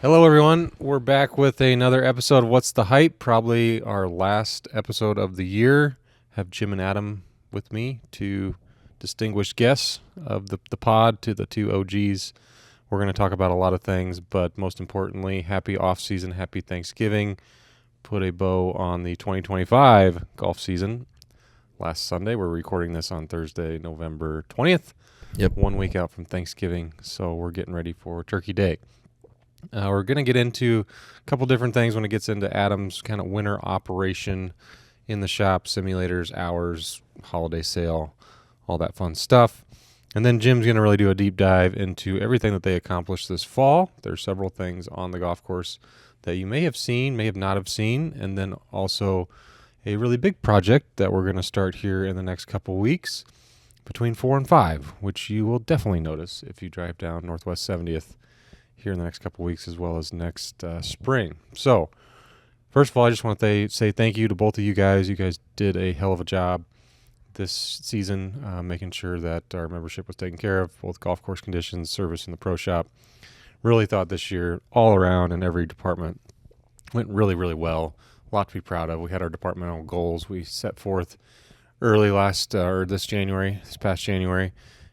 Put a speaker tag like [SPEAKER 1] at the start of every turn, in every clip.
[SPEAKER 1] Hello, everyone. We're back with another episode of What's the Hype? Probably our last episode of the year. Have Jim and Adam with me, two distinguished guests of the pod, to the two OGs. We're going to talk about a lot of things, but most importantly, happy off-season, happy Thanksgiving. Put a bow on the 2025 golf season last Sunday. We're recording this on Thursday, November 20th.
[SPEAKER 2] Yep.
[SPEAKER 1] 1 week out from Thanksgiving, so we're getting ready for Turkey Day. We're going to get into a couple different things when it gets into Adam's kind of winter operation in the shop, simulators, hours, holiday sale, all that fun stuff. And then Jim's going to really do a deep dive into everything that they accomplished this fall. There's several things on the golf course that you may have seen, may have not have seen, and then also a really big project that we're going to start here in the next couple weeks between 4 and 5, which you will definitely notice if you drive down Northwest 70th here in the next couple weeks, as well as next spring. So, first of all, I just want to say thank you to both of you guys. You guys did a hell of a job this season, making sure that our membership was taken care of, both golf course conditions, service in the pro shop. Really thought this year, all around in every department, went really, really well. A lot to be proud of. We had our departmental goals we set forth early this past January. And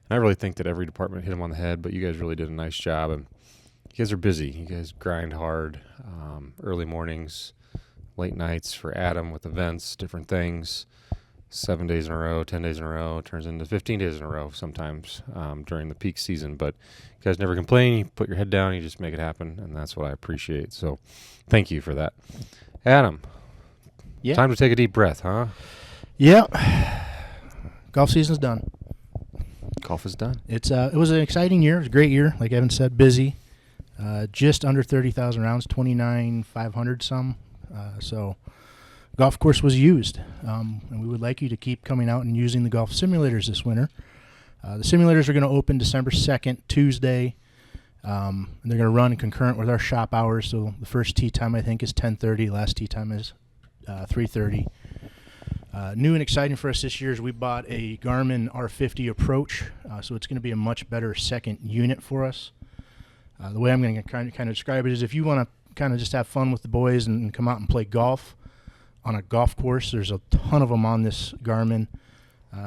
[SPEAKER 1] I really think that every department hit them on the head, but you guys really did a nice job. And you guys are busy. You guys grind hard, early mornings, late nights for Adam with events, different things. 7 days in a row, 10 days in a row, turns into 15 days in a row sometimes during the peak season. But you guys never complain. You put your head down, you just make it happen, and that's what I appreciate. So thank you for that. Adam, time to take a deep breath, huh?
[SPEAKER 3] Yeah. Golf season's done.
[SPEAKER 1] Golf is done.
[SPEAKER 3] It was an exciting year. It was a great year. Like Evan said, busy. Just under 30,000 rounds, 29,500 some. So golf course was used. And we would like you to keep coming out and using the golf simulators this winter. The simulators are going to open December 2nd, Tuesday. And they're going to run concurrent with our shop hours. So the first tee time, I think, is 10:30. Last tee time is 3:30. New and exciting for us this year is we bought a Garmin R50 Approach. So it's going to be a much better second unit for us. The way I'm going to kind of describe it is if you want to kind of just have fun with the boys and come out and play golf on a golf course, there's a ton of them on this Garmin.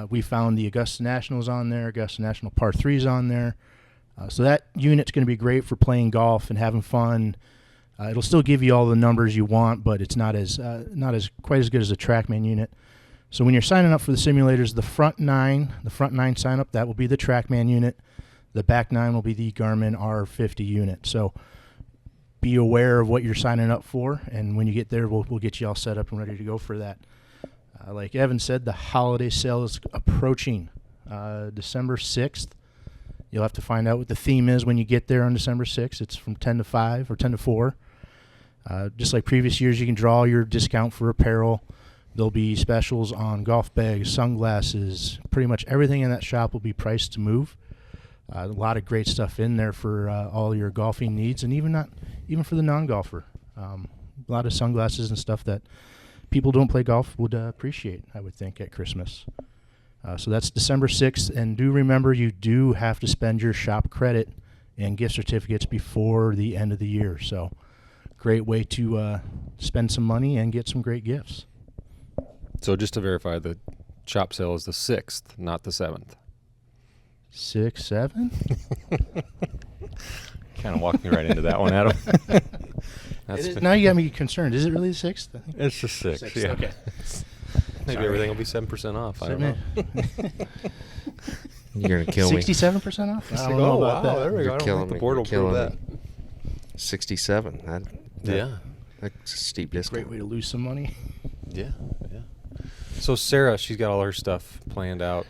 [SPEAKER 3] We found the Augusta National's on there, Augusta National Par 3's on there. So that unit's going to be great for playing golf and having fun. It'll still give you all the numbers you want, but it's not as quite as good as a TrackMan unit. So when you're signing up for the simulators, the front nine sign up, that will be the TrackMan unit. The back 9 will be the Garmin R50 unit. So be aware of what you're signing up for, and when you get there, we'll get you all set up and ready to go for that. Like Evan said, the holiday sale is approaching December 6th. You'll have to find out what the theme is when you get there on December 6th. It's from 10 to 5 or 10 to 4. Just like previous years, you can draw your discount for apparel. There'll be specials on golf bags, sunglasses. Pretty much everything in that shop will be priced to move. A lot of great stuff in there for all your golfing needs, and even for the non-golfer. A lot of sunglasses and stuff that people who don't play golf would appreciate, I would think, at Christmas. So that's December 6th, and do remember you do have to spend your shop credit and gift certificates before the end of the year. So great way to spend some money and get some great gifts.
[SPEAKER 1] So just to verify, the shop sale is the 6th, not the 7th.
[SPEAKER 3] 6, 7?
[SPEAKER 1] Kind of walked me right into that one, Adam.
[SPEAKER 3] Now you got me concerned. Is it really the 6th? I think
[SPEAKER 1] It's the 6th, yeah.
[SPEAKER 3] Okay.
[SPEAKER 1] Maybe
[SPEAKER 3] Sorry.
[SPEAKER 1] everything will be 7% off. I don't know.
[SPEAKER 2] You're going to kill me.
[SPEAKER 3] 67% off? I don't
[SPEAKER 1] Oh,
[SPEAKER 3] know
[SPEAKER 1] wow,
[SPEAKER 3] about that.
[SPEAKER 1] there we go.
[SPEAKER 2] You're
[SPEAKER 1] I don't
[SPEAKER 2] killing
[SPEAKER 1] think the
[SPEAKER 2] me.
[SPEAKER 1] board
[SPEAKER 2] You're
[SPEAKER 1] will prove
[SPEAKER 2] killing
[SPEAKER 1] that.
[SPEAKER 2] me. 67.
[SPEAKER 1] Yeah.
[SPEAKER 2] That's a steep discount.
[SPEAKER 3] Great way to lose some money.
[SPEAKER 1] Yeah. So Sarah, she's got all her stuff planned out,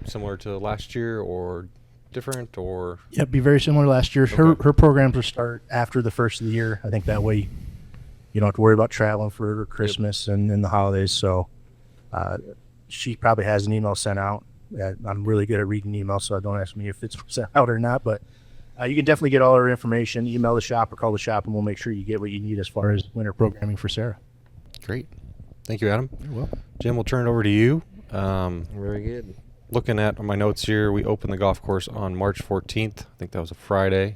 [SPEAKER 1] similar to last year or different, or?
[SPEAKER 3] Yeah, it'd be very similar to last year.
[SPEAKER 1] Okay.
[SPEAKER 3] Her programs will start after the first of the year. I think that way you don't have to worry about traveling for Christmas and the holidays. So she probably has an email sent out. I'm really good at reading emails, so don't ask me if it's sent out or not. But you can definitely get all her information. Email the shop or call the shop, and we'll make sure you get what you need as far as winter programming for Sarah.
[SPEAKER 1] Great. Thank you, Adam.
[SPEAKER 3] You're welcome.
[SPEAKER 1] Jim, we'll turn it over to you.
[SPEAKER 2] Very good.
[SPEAKER 1] Looking at my notes here, we opened the golf course on March 14th. I think that was a Friday.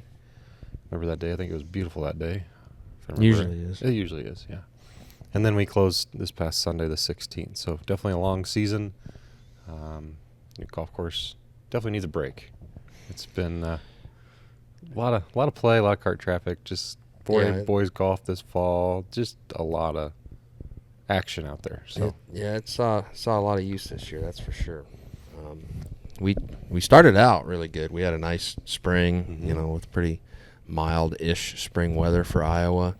[SPEAKER 1] Remember that day? I think it was beautiful that day. if I remember
[SPEAKER 2] Usually
[SPEAKER 1] right.
[SPEAKER 2] is.
[SPEAKER 1] It usually is, yeah. And then we closed this past Sunday, the 16th. So definitely a long season. The golf course definitely needs a break. It's been a lot of play, a lot of cart traffic. Just boys golf this fall. Just a lot of action out there. So
[SPEAKER 2] It saw a lot of use this year. That's for sure. We started out really good. We had a nice spring,
[SPEAKER 1] Mhm.
[SPEAKER 2] with pretty mild-ish spring weather for Iowa.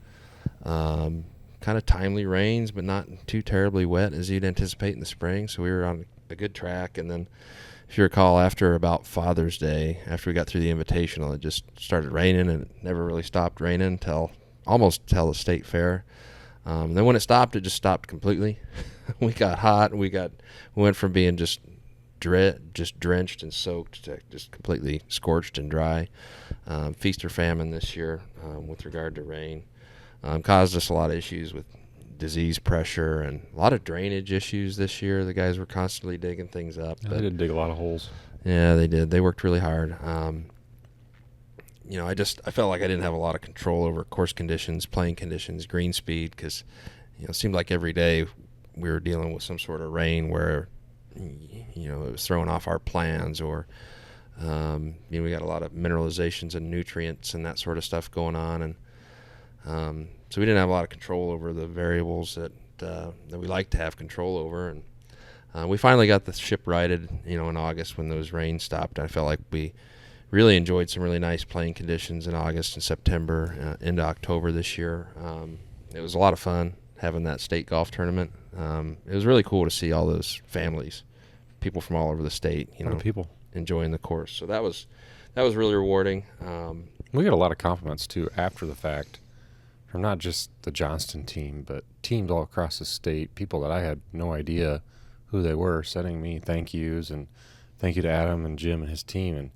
[SPEAKER 2] Kind of timely rains, but not too terribly wet as you'd anticipate in the spring. So we were on a good track. And then, if you recall, after about Father's Day, after we got through the Invitational, it just started raining, and it never really stopped raining until the state fair. Then when it stopped, it just stopped completely. We got hot. We went from being just drenched and soaked to just completely scorched and dry. Feast or famine this year with regard to rain. Caused us a lot of issues with disease pressure and a lot of drainage issues this year. The guys were constantly digging things up.
[SPEAKER 1] they did dig a lot of holes.
[SPEAKER 2] Yeah, they did. They worked really hard. I felt like I didn't have a lot of control over course conditions, playing conditions, green speed, because it seemed like every day we were dealing with some sort of rain where it was throwing off our plans, or we got a lot of mineralizations and nutrients and that sort of stuff going on, and so we didn't have a lot of control over the variables that we like to have control over. And we finally got the ship righted, in August when those rains stopped. I felt like we really enjoyed some really nice playing conditions in August and September into October this year. It was a lot of fun having that state golf tournament. It was really cool to see all those families, people from all over the state,
[SPEAKER 1] A lot of people.
[SPEAKER 2] enjoying the course. So that was really rewarding.
[SPEAKER 1] We got a lot of compliments too after the fact from not just the Johnston team, but teams all across the state, people that I had no idea who they were, sending me thank yous, and thank you to Adam and Jim and his team. And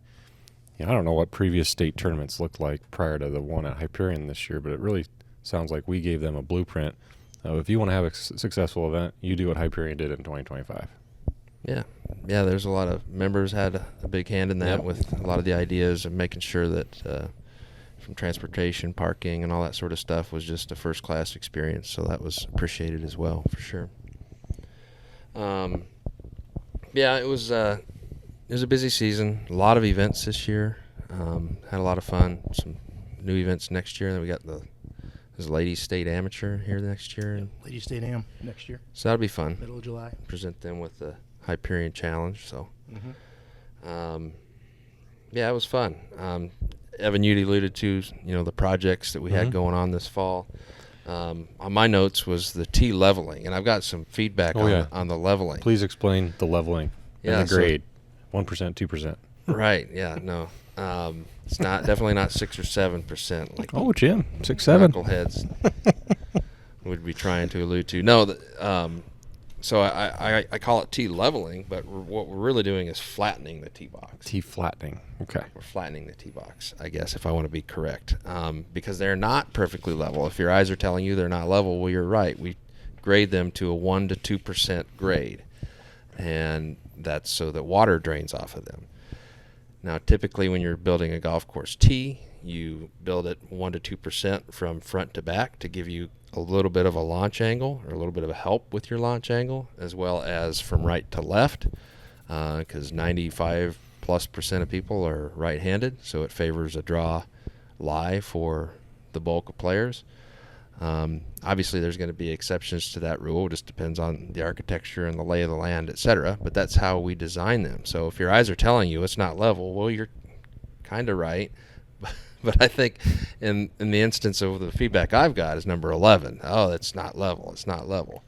[SPEAKER 1] I don't know what previous state tournaments looked like prior to the one at Hyperion this year, but it really sounds like we gave them a blueprint. If you want to have a successful event, you do what Hyperion did in 2025.
[SPEAKER 2] Yeah, there's a lot of members had a big hand in that.
[SPEAKER 1] Yep.
[SPEAKER 2] With a lot of the ideas of making sure that from transportation, parking, and all that sort of stuff was just a first-class experience. So that was appreciated as well, for sure. It was a busy season. A lot of events this year. Had a lot of fun. Some new events next year. And then we got there's Ladies State Amateur here next year.
[SPEAKER 3] Ladies State Am next year,
[SPEAKER 2] So that'll be fun.
[SPEAKER 3] middle of July.
[SPEAKER 2] Present them with the Hyperion Challenge. So, it was fun. Evan Udy alluded to, the projects that we had
[SPEAKER 1] Mhm.
[SPEAKER 2] going on this fall. On my notes was the tee leveling, and I've got some feedback on the leveling.
[SPEAKER 1] Please explain the leveling
[SPEAKER 2] Yeah,
[SPEAKER 1] and the
[SPEAKER 2] so-
[SPEAKER 1] grade. 1%, 2%.
[SPEAKER 2] Right? Yeah. No. It's definitely not 6 or 7%. Like
[SPEAKER 1] Oh, Jim, 6, 7.
[SPEAKER 2] knuckleheads would be trying to allude to. No. So I call it tee leveling, but what we're really doing is flattening the tee box.
[SPEAKER 1] T flattening. Okay.
[SPEAKER 2] We're flattening the tee box, I guess, if I want to be correct, because they're not perfectly level. If your eyes are telling you they're not level, well, you're right. We grade them to a 1 to 2% grade, and that's so that water drains off of them. Now, typically when you're building a golf course tee, you build it 1 to 2% from front to back to give you a little bit of a launch angle, or a little bit of a help with your launch angle, as well as from right to left, because 95+% of people are right-handed, so it favors a draw lie for the bulk of players. Obviously, there's going to be exceptions to that rule. It just depends on the architecture and the lay of the land, etc. But that's how we design them. So if your eyes are telling you it's not level, well, you're kind of right. But I think in the instance of the feedback I've got is number 11. Oh, it's not level. It's not level.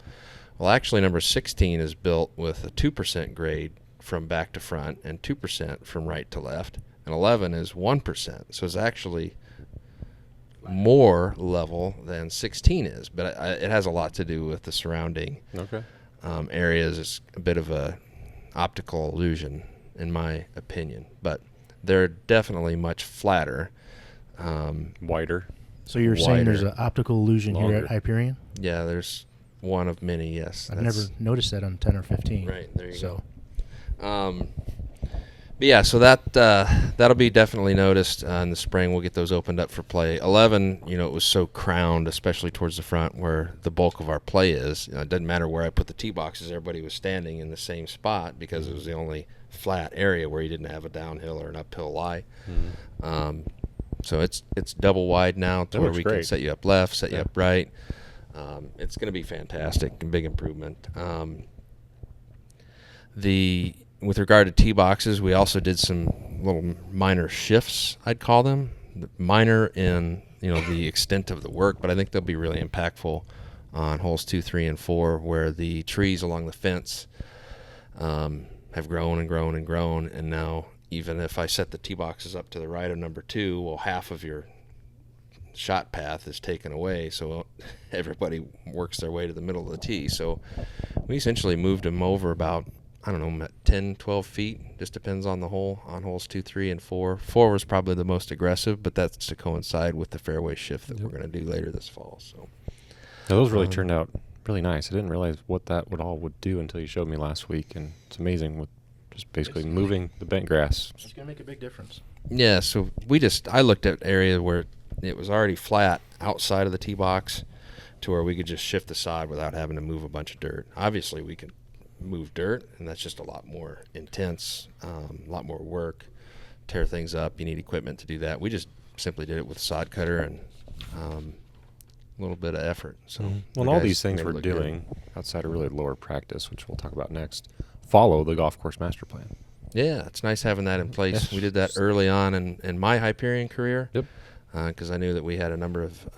[SPEAKER 2] Well, actually, number 16 is built with a 2% grade from back to front and 2% from right to left. And 11 is 1%. So it's actually more level than 16 is. But it has a lot to do with the surrounding areas. It's a bit of a optical illusion, in my opinion. But they're definitely much flatter.
[SPEAKER 1] Wider.
[SPEAKER 3] So you're saying there's
[SPEAKER 2] Wider.
[SPEAKER 3] an optical illusion here
[SPEAKER 1] Longer.
[SPEAKER 3] at Hyperion?
[SPEAKER 2] Yeah, there's one of many, yes.
[SPEAKER 3] I've never noticed that on 10 or 15.
[SPEAKER 2] Right, there you
[SPEAKER 3] go.
[SPEAKER 2] But yeah, so that'll be definitely noticed in the spring. We'll get those opened up for play. 11, it was so crowned, especially towards the front where the bulk of our play is. It doesn't matter where I put the tee boxes; everybody was standing in the same spot because it was the only flat area where you didn't have a downhill or an uphill lie. So it's double wide now to where we can set you up left, set you up right. It's going to be fantastic and big improvement. With regard to tee boxes, we also did some little minor shifts, I'd call them. Minor in, the extent of the work, but I think they'll be really impactful on holes 2, 3, and 4, where the trees along the fence have grown and grown and grown, and now even if I set the tee boxes up to the right of number 2, well, half of your shot path is taken away, so everybody works their way to the middle of the tee. So we essentially moved them over about, 10, 12 feet. Just depends on the hole, on holes 2, 3, and 4. 4 was probably the most aggressive, but that's to coincide with the fairway shift that we're going to do later this fall. So
[SPEAKER 1] those really turned out really nice. I didn't realize what that would do until you showed me last week, and it's amazing with just basically moving the bent grass.
[SPEAKER 3] It's going to make a big difference.
[SPEAKER 2] Yeah, so I looked at areas where it was already flat outside of the tee box to where we could just shift the sod without having to move a bunch of dirt. Obviously, we could move dirt, and that's just a lot more intense, a lot more work, tear things up. You need equipment to do that. We just simply did it with a sod cutter and a little bit of effort. So,
[SPEAKER 1] well, and all these things we're doing outside of really lower practice, which we'll talk about next, follow the golf course master plan.
[SPEAKER 2] Yeah, it's nice having that in place.
[SPEAKER 1] Yes.
[SPEAKER 2] We did that early on in my Hyperion career.
[SPEAKER 1] Yep.
[SPEAKER 2] Because I knew that we had a number of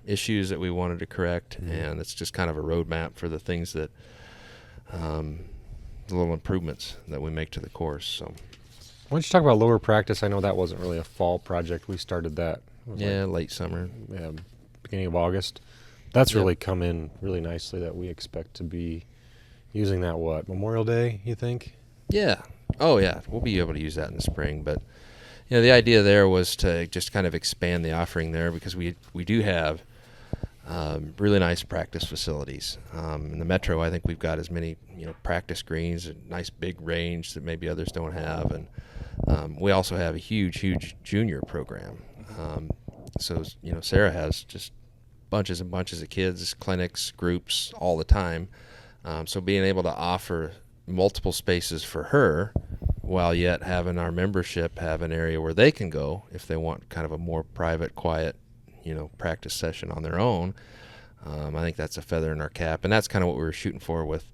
[SPEAKER 2] issues that we wanted to correct, and it's just kind of a roadmap for the things that, the little improvements that we make to the course. So,
[SPEAKER 1] why don't you talk about lower practice? I know that wasn't really a fall project. We started that.
[SPEAKER 2] Late summer.
[SPEAKER 1] Beginning of August. That's really come in really nicely. That we expect to be using that. Memorial Day? You think?
[SPEAKER 2] Yeah. Oh yeah, we'll be able to use that in the spring, but. The idea there was to just kind of expand the offering there because we do have really nice practice facilities. In the Metro, I think we've got as many practice greens, a nice big range that maybe others don't have, and we also have a huge junior program. So Sarah has just bunches and bunches of kids, clinics, groups all the time. So being able to offer multiple spaces for her, while yet having our membership have an area where they can go if they want kind of a more private, quiet, practice session on their own. I think that's a feather in our cap, and that's kind of what we were shooting for with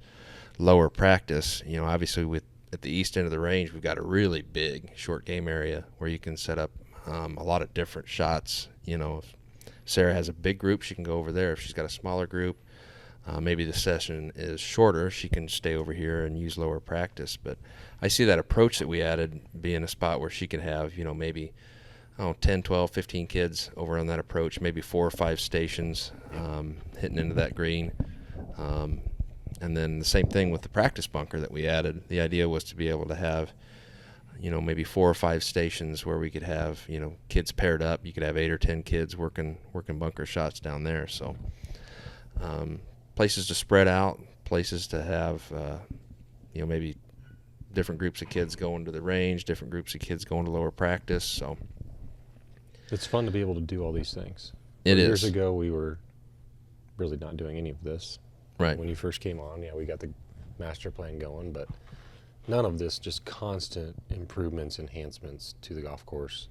[SPEAKER 2] lower practice. Obviously at the east end of the range, we've got a really big short game area where you can set up a lot of different shots. If Sarah has a big group, she can go over there. If she's got a smaller group, maybe the session is shorter, she can stay over here and use lower practice. But I see that approach that we added being a spot where she can have, maybe 10, 12, 15 kids over on that approach, maybe 4 or 5 stations hitting into that green. And then the same thing with the practice bunker that we added. The idea was to be able to have, maybe 4 or 5 stations where we could have, kids paired up. You could have 8 or 10 kids working bunker shots down there. So places to spread out, places to have, maybe different groups of kids going to the range, different groups of kids going to lower practice. So
[SPEAKER 1] it's fun to be able to do all these things.
[SPEAKER 2] It is.
[SPEAKER 1] Years ago, we were really not doing any of this.
[SPEAKER 2] Right.
[SPEAKER 1] When you first came on, we got the master plan going, but none of this, just constant improvements, enhancements to the golf course.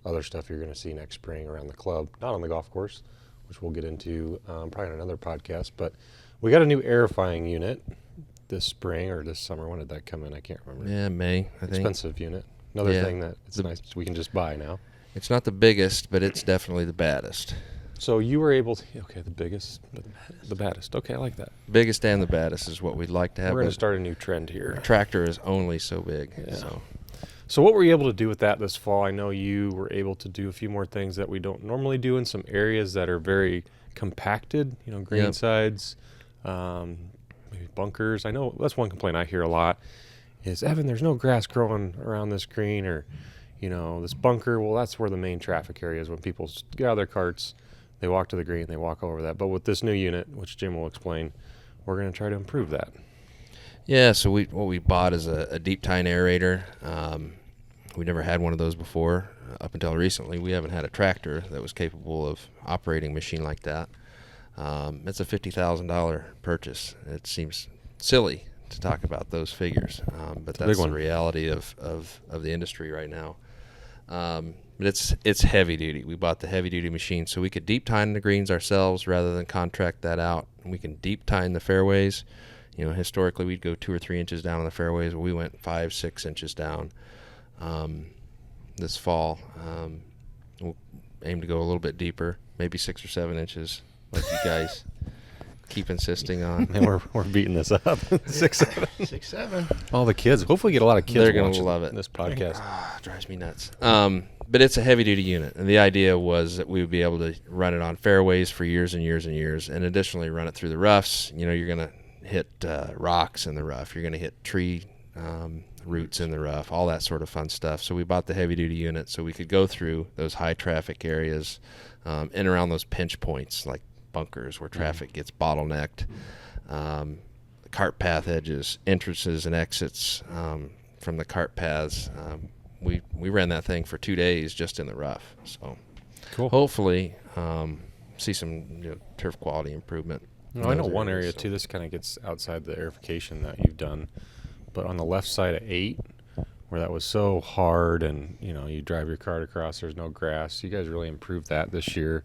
[SPEAKER 1] Other stuff you're going to see next spring around the club, not on the golf course, which we'll get into probably on another podcast. But we got a new aerifying unit this spring or this summer. When did that come in? I can't remember.
[SPEAKER 2] Yeah, May, I think.
[SPEAKER 1] Expensive unit. Another thing that it's nice we can just buy now.
[SPEAKER 2] It's not the biggest, but it's definitely the baddest.
[SPEAKER 1] So you were able to, the biggest, the baddest. Okay, I like that.
[SPEAKER 2] Biggest and the baddest is what we'd like to have.
[SPEAKER 1] We're going to start a new trend here.
[SPEAKER 2] Our tractor is only so big.
[SPEAKER 1] Yeah. So what were you able to do with that this fall? I know you were able to do a few more things that we don't normally do in some areas that are very compacted, green sides, maybe bunkers. I know that's one complaint I hear a lot is, Evan, there's no grass growing around this green or, this bunker. Well, that's where the main traffic area is when people get out of their carts, they walk to the green, they walk over that. But with this new unit, which Jim will explain, we're going to try to improve that.
[SPEAKER 2] Yeah, so what we bought is a deep tine aerator. We never had one of those before. Up until recently, we haven't had a tractor that was capable of operating a machine like that. It's a $50,000 purchase. It seems silly to talk about those figures, but
[SPEAKER 1] a big
[SPEAKER 2] that's the
[SPEAKER 1] one.
[SPEAKER 2] reality of the industry right now. But it's heavy duty. We bought the heavy duty machine so we could deep tine the greens ourselves rather than contract that out. And we can deep tine the fairways. You know, historically we'd go 2 or 3 inches down on the fairways. We went 5, 6 inches down. This fall, we'll aim to go a little bit deeper, maybe 6 or 7 inches, like you guys keep insisting on.
[SPEAKER 1] And we're beating this up. 6, 7.
[SPEAKER 3] 6, 7.
[SPEAKER 1] All the kids. Hopefully, get a lot of kids.
[SPEAKER 2] They're gonna
[SPEAKER 1] watching
[SPEAKER 2] love it.
[SPEAKER 1] This podcast.
[SPEAKER 2] Drives me nuts. But it's a heavy duty unit, and the idea was that we would be able to run it on fairways for years and years and years, and additionally run it through the roughs. You know, you're gonna hit rocks in the rough. You're gonna hit tree roots in the rough, all that sort of fun stuff. So we bought the heavy duty unit so we could go through those high traffic areas and around those pinch points like bunkers where traffic gets bottlenecked, cart path edges, entrances and exits from the cart paths. We ran that thing for 2 days just in the rough. So
[SPEAKER 1] Cool.
[SPEAKER 2] hopefully see some turf quality improvement.
[SPEAKER 1] Well, I know one area
[SPEAKER 2] so.
[SPEAKER 1] too. This kind of gets outside the aerification that you've done, but on the left side of 8, where that was so hard, and you drive your cart across, there's no grass. You guys really improved that this year.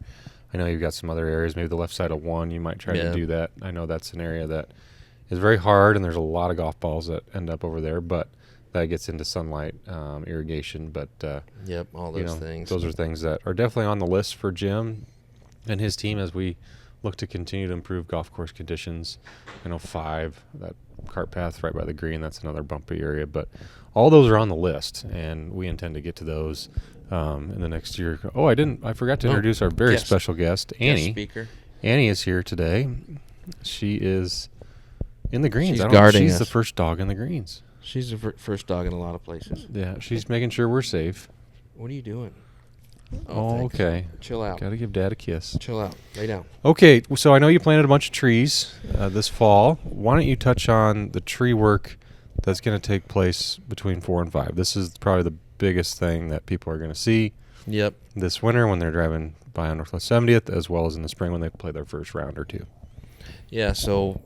[SPEAKER 1] I know you've got some other areas, maybe the left side of 1. You might try to do that. I know that's an area that is very hard, and there's a lot of golf balls that end up over there, but that gets into sunlight irrigation. But
[SPEAKER 2] Yep, all those things.
[SPEAKER 1] Those are things that are definitely on the list for Jim and his team as we look to continue to improve golf course conditions. I know 5, that cart path right by the green, that's another bumpy area, but all those are on the list, and we intend to get to those in the next year. I forgot to introduce our very special guest, Annie.
[SPEAKER 2] Speaker.
[SPEAKER 1] Annie is here today. She is in the greens.
[SPEAKER 2] She's guarding
[SPEAKER 1] She's
[SPEAKER 2] us.
[SPEAKER 1] the first dog in the greens.
[SPEAKER 2] She's the first dog in a lot of places.
[SPEAKER 1] Yeah, she's making sure we're safe.
[SPEAKER 2] What are you doing?
[SPEAKER 1] Thanks. Okay.
[SPEAKER 2] Chill out.
[SPEAKER 1] Got to give Dad a kiss.
[SPEAKER 2] Chill out. Lay down.
[SPEAKER 1] Okay, so I know you planted a bunch of trees this fall. Why don't you touch on the tree work that's going to take place between 4 and 5? This is probably the biggest thing that people are going to see
[SPEAKER 2] Yep.
[SPEAKER 1] this winter when they're driving by on Northwest 70th, as well as in the spring when they play their first round or two.
[SPEAKER 2] Yeah, so,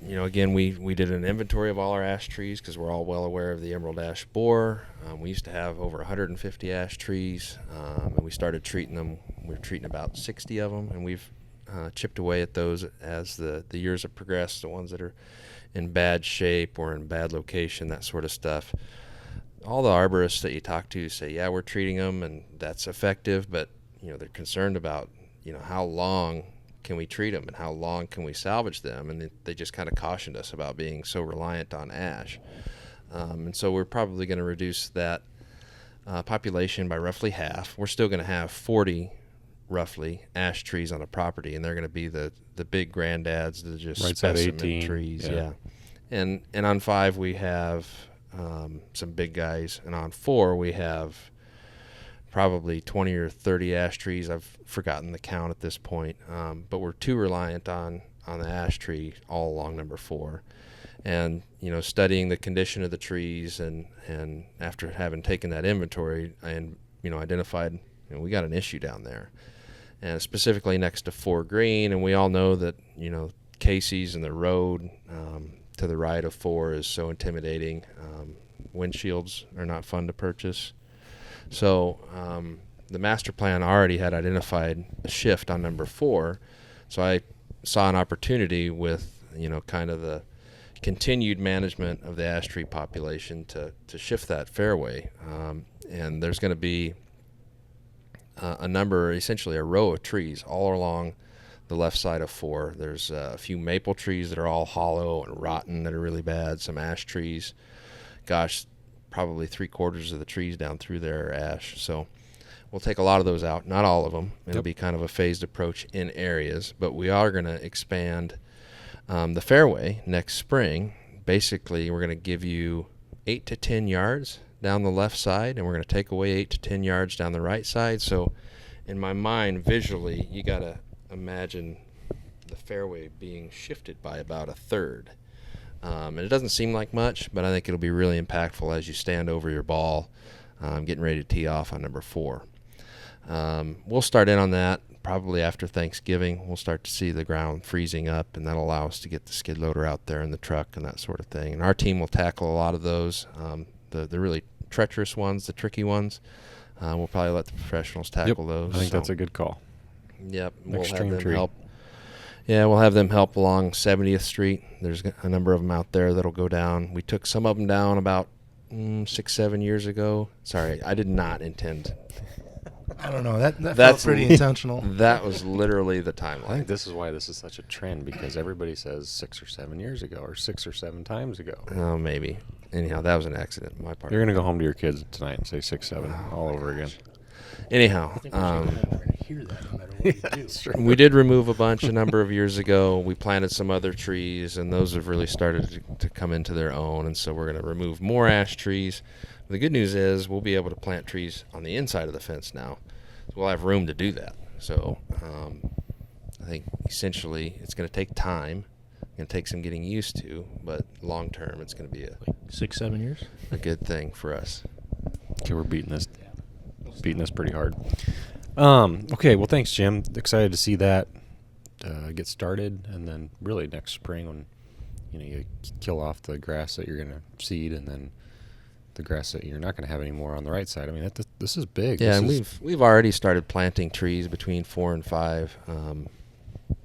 [SPEAKER 2] again, we did an inventory of all our ash trees because we're all well aware of the emerald ash borer. We used to have over 150 ash trees, and we started treating them. We were treating about 60 of them, and we've chipped away at those as the years have progressed, the ones that are in bad shape or in bad location, that sort of stuff. All the arborists that you talk to say, yeah, we're treating them, and that's effective, but, they're concerned about, how long can we treat them and how long can we salvage them, and they just kind of cautioned us about being so reliant on ash. And so we're probably going to reduce that population by roughly half. We're still going to have 40 roughly ash trees on a property, and they're going to be the big granddads, the just
[SPEAKER 1] Right side
[SPEAKER 2] specimen
[SPEAKER 1] 18,
[SPEAKER 2] trees.
[SPEAKER 1] yeah.
[SPEAKER 2] And on 5 we have some big guys, and on 4 we have probably 20 or 30 ash trees. I've forgotten the count at this point, but we're too reliant on the ash tree all along number 4. And studying the condition of the trees, and after having taken that inventory and identified we got an issue down there, and specifically next to 4 green, and we all know that Casey's and the road to the right of 4 is so intimidating. Windshields are not fun to purchase. So the master plan already had identified a shift on number 4. So I saw an opportunity with, kind of the continued management of the ash tree population to shift that fairway. And there's going to be essentially a row of trees all along the left side of 4. There's a few maple trees that are all hollow and rotten that are really bad, some ash trees. Gosh, probably 3/4 of the trees down through there are ash. So we'll take a lot of those out, not all of them. It'll be kind of a phased approach in areas, but we are going to expand the fairway next spring. Basically, we're going to give you 8 to 10 yards down the left side, and we're going to take away 8 to 10 yards down the right side. So in my mind, visually, you got to imagine the fairway being shifted by about a third. And it doesn't seem like much, but I think it'll be really impactful as you stand over your ball, getting ready to tee off on number 4. We'll start in on that probably after Thanksgiving. We'll start to see the ground freezing up, and that'll allow us to get the skid loader out there and the truck and that sort of thing. And our team will tackle a lot of those, the really treacherous ones, the tricky ones. We'll probably let the professionals tackle those.
[SPEAKER 1] I think that's a good call.
[SPEAKER 2] Yep. We'll
[SPEAKER 1] Extreme
[SPEAKER 2] have them
[SPEAKER 1] tree.
[SPEAKER 2] help. Yeah, we'll have them help along 70th Street. There's a number of them out there that'll go down. We took some of them down about 6-7 years ago. Sorry, I did not intend.
[SPEAKER 3] I don't know. That felt
[SPEAKER 2] That's
[SPEAKER 3] pretty intentional.
[SPEAKER 2] That was literally the
[SPEAKER 1] I think
[SPEAKER 2] timeline.
[SPEAKER 1] this is why this is such a trend, because everybody says 6 or 7 years ago or 6 or 7 times ago.
[SPEAKER 2] Oh, maybe. Anyhow, that was an accident on my part.
[SPEAKER 1] You're going to go home to your kids tonight and say 6, 7 all over again.
[SPEAKER 2] Anyhow,
[SPEAKER 3] I think we're going to hear that no matter what we do.
[SPEAKER 2] we did remove a bunch a number of years ago. We planted some other trees, and those have really started to come into their own. And so we're going to remove more ash trees. The good news is we'll be able to plant trees on the inside of the fence now. So we'll have room to do that. So I think essentially it's going to take time. It's going to take some getting used to, but long term it's going to be
[SPEAKER 3] 6-7 years.
[SPEAKER 2] a good thing for us.
[SPEAKER 1] Okay, we're beating this pretty hard. Okay, well, thanks, Jim. Excited to see that get started, and then really next spring when you kill off the grass that you're going to seed, and then the grass that you're not going to have anymore on the right side. I mean, this is big.
[SPEAKER 2] Yeah,
[SPEAKER 1] This
[SPEAKER 2] and
[SPEAKER 1] is-
[SPEAKER 2] we've already started planting trees between 4 and 5.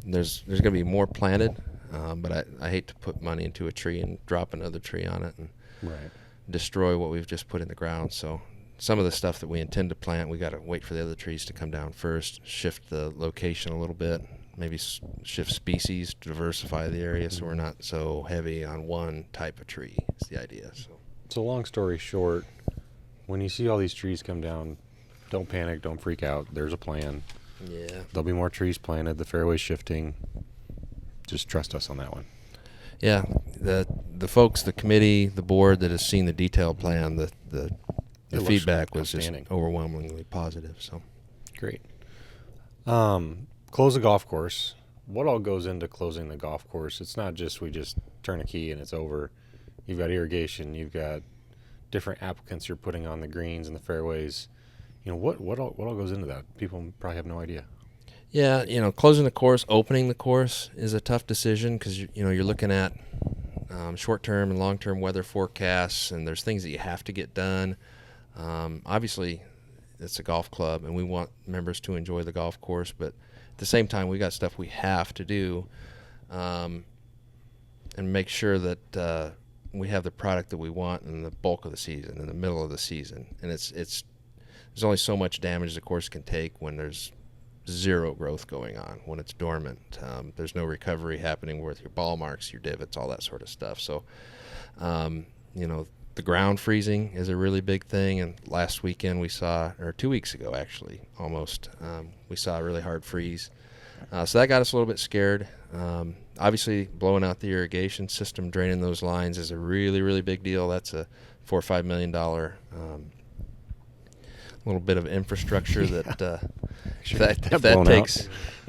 [SPEAKER 2] There's going to be more planted, but I hate to put money into a tree and drop another tree on it and
[SPEAKER 1] right.
[SPEAKER 2] destroy what we've just put in the ground. So some of the stuff that we intend to plant, we got to wait for the other trees to come down first, shift the location a little bit, maybe shift species, diversify the area so we're not so heavy on one type of tree. Is the idea.
[SPEAKER 1] So long story short, when you see all these trees come down, don't panic, don't freak out. There's a plan.
[SPEAKER 2] Yeah.
[SPEAKER 1] There'll be more trees planted, the fairway's shifting. Just trust us on that one.
[SPEAKER 2] Yeah, the folks, the committee, the board that has seen the detailed plan, the
[SPEAKER 1] It looks
[SPEAKER 2] feedback was just
[SPEAKER 1] outstanding.
[SPEAKER 2] overwhelmingly positive. So
[SPEAKER 1] Great. Close the golf course. What all goes into closing the golf course? It's not just we just turn a key and it's over. You've got irrigation. You've got different applicants you're putting on the greens and the fairways. What all goes into that? People probably have no idea.
[SPEAKER 2] yeah, closing the course, opening the course is a tough decision because you're looking at short-term and long-term weather forecasts, and there's things that you have to get done. Obviously, it's a golf club, and we want members to enjoy the golf course, but at the same time, we got stuff we have to do, and make sure that we have the product that we want in the bulk of the season, in the middle of the season. And there's only so much damage the course can take when there's zero growth going on, when it's dormant. There's no recovery happening with your ball marks, your divots, all that sort of stuff. So, the ground freezing is a really big thing. And last weekend or 2 weeks ago actually, almost, we saw a really hard freeze. So that got us a little bit scared. Obviously, blowing out the irrigation system, draining those lines is a really, really big deal. That's a $4 or $5 million little bit of infrastructure that if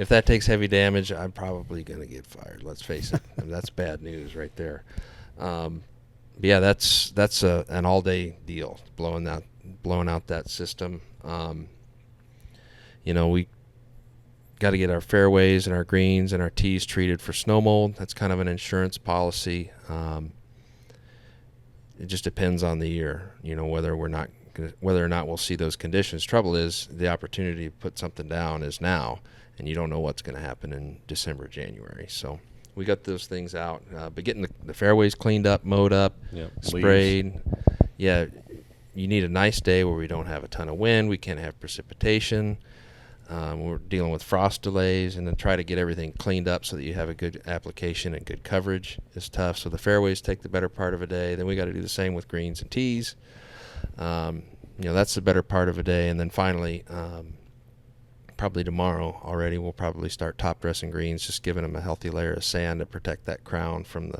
[SPEAKER 2] that takes heavy damage, I'm probably going to get fired. Let's face it. I mean, that's bad news right there. But yeah, that's an all-day deal, blowing out that system. We got to get our fairways and our greens and our tees treated for snow mold. That's kind of an insurance policy. It just depends on the year, whether or not we'll see those conditions. Trouble is, the opportunity to put something down is now, and you don't know what's going to happen in December, January. So we got those things out. But getting the fairways cleaned up, mowed up, sprayed. Yeah, you need a nice day where we don't have a ton of wind. We can't have precipitation. We're dealing with frost delays, and then try to get everything cleaned up so that you have a good application and good coverage is tough. So the fairways take the better part of a day. Then we got to do the same with greens and tees. That's the better part of a day. And then finally, probably tomorrow already, we'll probably start top dressing greens, just giving them a healthy layer of sand to protect that crown from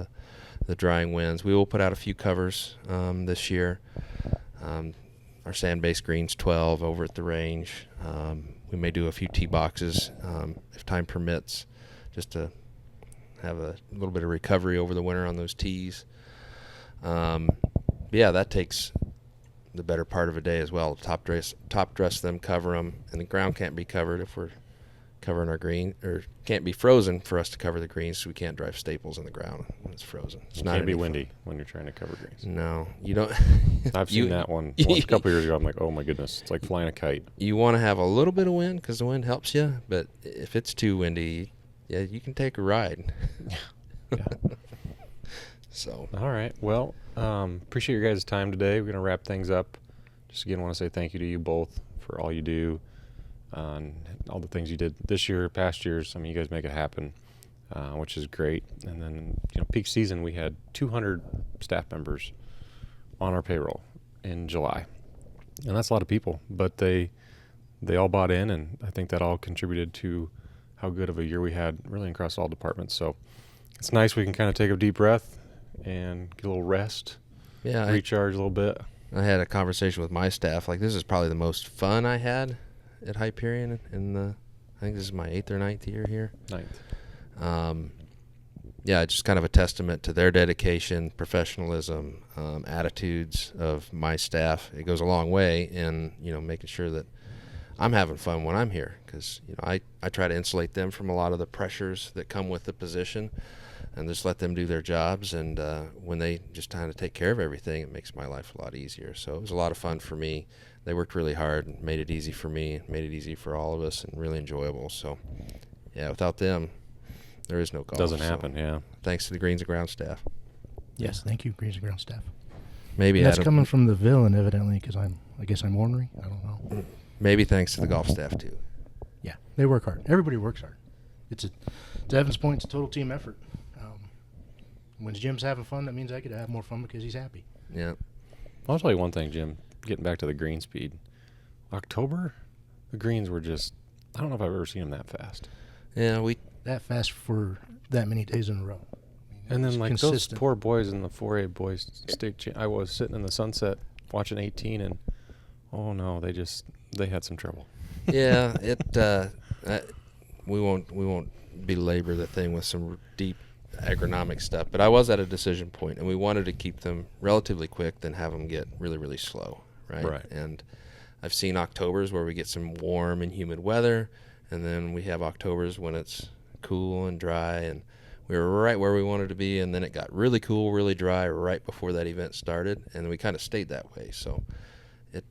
[SPEAKER 2] the drying winds. We will put out a few covers this year. Our sand-based greens 12 over at the range. We may do a few tee boxes if time permits, just to have a little bit of recovery over the winter on those tees. Yeah, that takes the better part of a day as well. Top dress them, cover them, and the ground can't be covered if we're covering our green, or can't be frozen for us to cover the greens, so we can't drive staples in the ground when it's frozen. It's not
[SPEAKER 1] can't be
[SPEAKER 2] any
[SPEAKER 1] windy
[SPEAKER 2] fun.
[SPEAKER 1] when you're trying to cover greens.
[SPEAKER 2] No, you don't.
[SPEAKER 1] I've seen that one once a couple years ago. I'm like, oh my goodness, it's like flying a kite.
[SPEAKER 2] You want to have a little bit of wind because the wind helps you, but if it's too windy, yeah, you can take a ride.
[SPEAKER 1] Yeah.
[SPEAKER 2] So.
[SPEAKER 1] All right. Well, appreciate your guys' time today. We're going to wrap things up. Just again, want to say thank you to you both for all you do, and all the things you did this year, past years. I mean, you guys make it happen, which is great. And then, peak season, we had 200 staff members on our payroll in July, and that's a lot of people. But they all bought in, and I think that all contributed to how good of a year we had, really across all departments. So it's nice we can kind of take a deep breath and get a little rest, recharge a little bit.
[SPEAKER 2] I had a conversation with my staff. Like, this is probably the most fun I had at Hyperion I think this is my 8th or 9th year here.
[SPEAKER 1] 9th.
[SPEAKER 2] Yeah, it's just kind of a testament to their dedication, professionalism, attitudes of my staff. It goes a long way in, making sure that I'm having fun when I'm here, because, I try to insulate them from a lot of the pressures that come with the position and just let them do their jobs. And when they just kind of take care of everything, it makes my life a lot easier. So it was a lot of fun for me. They worked really hard and made it easy for me, made it easy for all of us, and really enjoyable. So, yeah, without them, there is no golf.
[SPEAKER 1] Doesn't happen, yeah.
[SPEAKER 2] Thanks to the Greens and Ground staff.
[SPEAKER 3] Yes, thank you, Greens and Ground staff.
[SPEAKER 2] Maybe
[SPEAKER 3] And that's coming from the villain, evidently, because I guess I'm ornery. I don't know.
[SPEAKER 2] Maybe thanks to the golf staff too.
[SPEAKER 3] Yeah, they work hard. Everybody works hard. To Evan's point, it's a total team effort. When Jim's having fun, that means I could have more fun because he's happy.
[SPEAKER 2] Yeah.
[SPEAKER 1] I'll tell you one thing, Jim. Getting back to the green speed, October, the greens were just, I don't know if I've ever seen them that fast.
[SPEAKER 2] Yeah,
[SPEAKER 3] that fast for that many days in a row.
[SPEAKER 1] And then, like,
[SPEAKER 3] consistent.
[SPEAKER 1] those poor boys in the 4A boys state, I was sitting in the sunset watching 18, and oh no, they had some trouble.
[SPEAKER 2] Yeah, we won't belabor the thing with some deep agronomic stuff, but I was at a decision point, and we wanted to keep them relatively quick, then have them get really, really slow, right? And I've seen Octobers where we get some warm and humid weather, and then we have Octobers when it's cool and dry, and we were right where we wanted to be, and then it got really cool, really dry right before that event started, and we kind of stayed that way. So it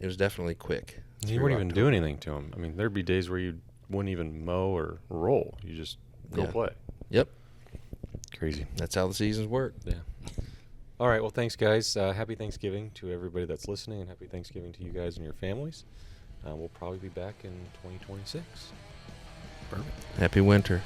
[SPEAKER 2] was definitely quick.
[SPEAKER 1] You wouldn't even do anything to them. I mean, there'd be days where you wouldn't even mow or roll. You just go play.
[SPEAKER 2] Yep.
[SPEAKER 1] Crazy.
[SPEAKER 2] That's how the seasons work.
[SPEAKER 1] Yeah. All right. Well, thanks, guys. Happy Thanksgiving to everybody that's listening, and happy Thanksgiving to you guys and your families. We'll probably be back in 2026.
[SPEAKER 3] Perfect.
[SPEAKER 2] Happy winter.